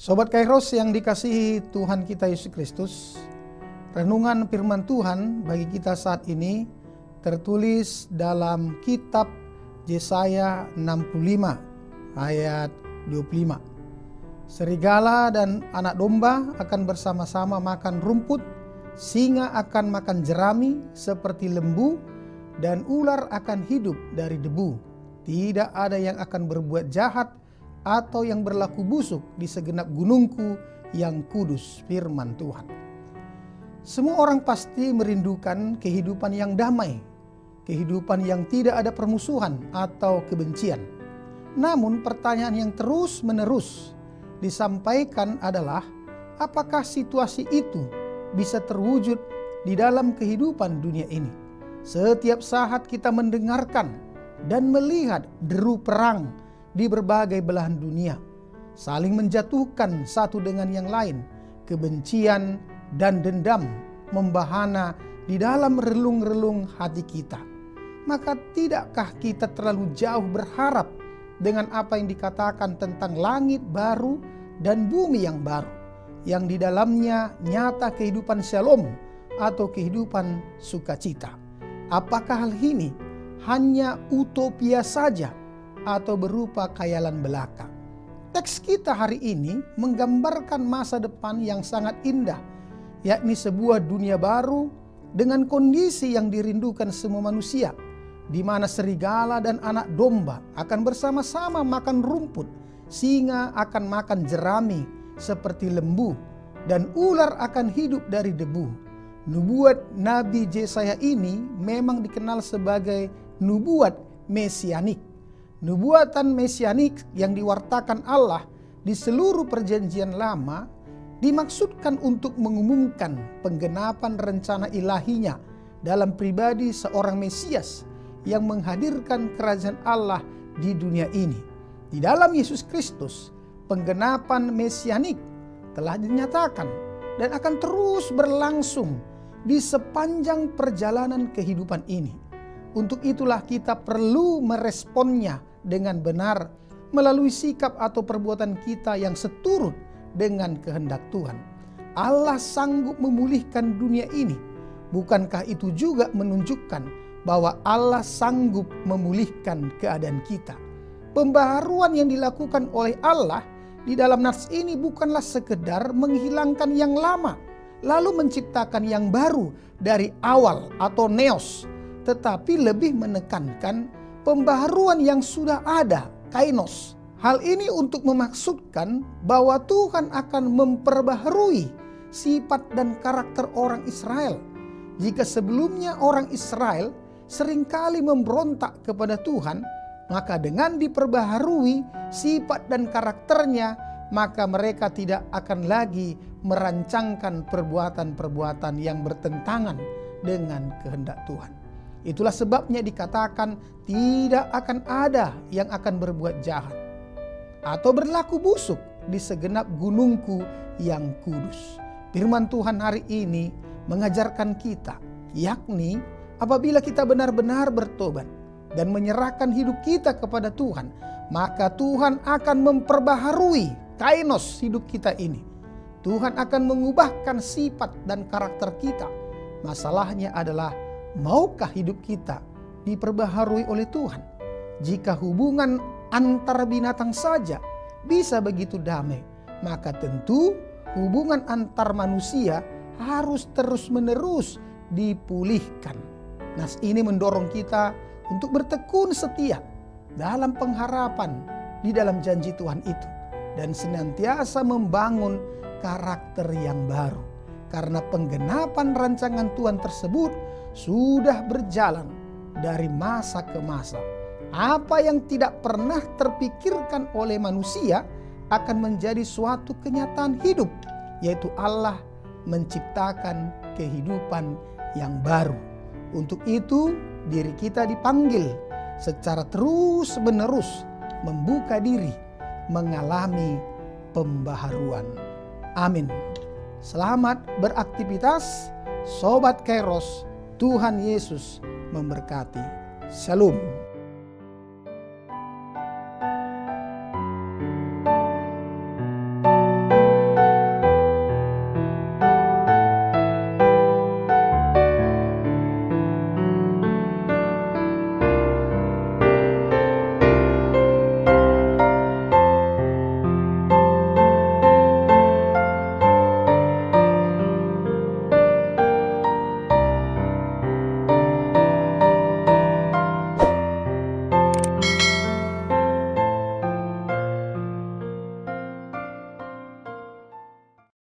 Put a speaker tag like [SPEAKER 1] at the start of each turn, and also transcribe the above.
[SPEAKER 1] Sobat Kairos yang dikasihi Tuhan kita Yesus Kristus, renungan firman Tuhan bagi kita saat ini tertulis dalam kitab Yesaya 65 ayat 25. Serigala dan anak domba akan bersama-sama makan rumput, singa akan makan jerami seperti lembu, dan ular akan hidup dari debu. Tidak ada yang akan berbuat jahat atau yang berlaku busuk di segenap gunungku yang kudus, firman Tuhan. Semua orang pasti merindukan kehidupan yang damai, kehidupan yang tidak ada permusuhan atau kebencian. Namun pertanyaan yang terus-menerus disampaikan adalah, apakah situasi itu bisa terwujud di dalam kehidupan dunia ini? Setiap saat kita mendengarkan dan melihat deru perang di berbagai belahan dunia, saling menjatuhkan satu dengan yang lain, kebencian dan dendam membahana di dalam relung-relung hati kita. Maka tidakkah kita terlalu jauh berharap dengan apa yang dikatakan tentang langit baru dan bumi yang baru, yang di dalamnya nyata kehidupan shalom atau kehidupan sukacita? Apakah hal ini hanya utopia saja atau berupa khayalan belaka? Teks kita hari ini menggambarkan masa depan yang sangat indah, yakni sebuah dunia baru dengan kondisi yang dirindukan semua manusia, di mana serigala dan anak domba akan bersama-sama makan rumput, singa akan makan jerami seperti lembu, dan ular akan hidup dari debu. Nubuat Nabi Yesaya ini memang dikenal sebagai nubuat mesianik. Nubuatan mesianik yang diwartakan Allah di seluruh perjanjian lama dimaksudkan untuk mengumumkan penggenapan rencana ilahinya dalam pribadi seorang Mesias yang menghadirkan kerajaan Allah di dunia ini. Di dalam Yesus Kristus, penggenapan mesianik telah dinyatakan dan akan terus berlangsung di sepanjang perjalanan kehidupan ini. Untuk itulah kita perlu meresponnya dengan benar melalui sikap atau perbuatan kita yang seturut dengan kehendak Tuhan. Allah sanggup memulihkan dunia ini. Bukankah itu juga menunjukkan bahwa Allah sanggup memulihkan keadaan kita? Pembaharuan yang dilakukan oleh Allah di dalam nats ini bukanlah sekedar menghilangkan yang lama lalu menciptakan yang baru dari awal atau neos, tetapi lebih menekankan pembaharuan yang sudah ada, kainos. Hal ini untuk memaksudkan bahwa Tuhan akan memperbaharui sifat dan karakter orang Israel. Jika sebelumnya orang Israel seringkali memberontak kepada Tuhan, maka dengan diperbaharui sifat dan karakternya, maka mereka tidak akan lagi merancangkan perbuatan-perbuatan yang bertentangan dengan kehendak Tuhan. Itulah sebabnya dikatakan tidak akan ada yang akan berbuat jahat atau berlaku busuk di segenap gunungku yang kudus. Firman Tuhan hari ini mengajarkan kita, yakni apabila kita benar-benar bertobat dan menyerahkan hidup kita kepada Tuhan, maka Tuhan akan memperbaharui kainos hidup kita ini. Tuhan akan mengubahkan sifat dan karakter kita. Masalahnya adalah, maukah hidup kita diperbaharui oleh Tuhan? Jika hubungan antar binatang saja bisa begitu damai, maka tentu hubungan antar manusia harus terus-menerus dipulihkan. Nas ini mendorong kita untuk bertekun setia dalam pengharapan di dalam janji Tuhan itu, dan senantiasa membangun karakter yang baru. Karena penggenapan rancangan Tuhan tersebut sudah berjalan dari masa ke masa. Apa yang tidak pernah terpikirkan oleh manusia akan menjadi suatu kenyataan hidup, yaitu Allah menciptakan kehidupan yang baru. Untuk itu diri kita dipanggil secara terus-menerus membuka diri mengalami pembaharuan. Amin. Selamat beraktivitas, Sobat Kairos. Tuhan Yesus memberkati. Shalom.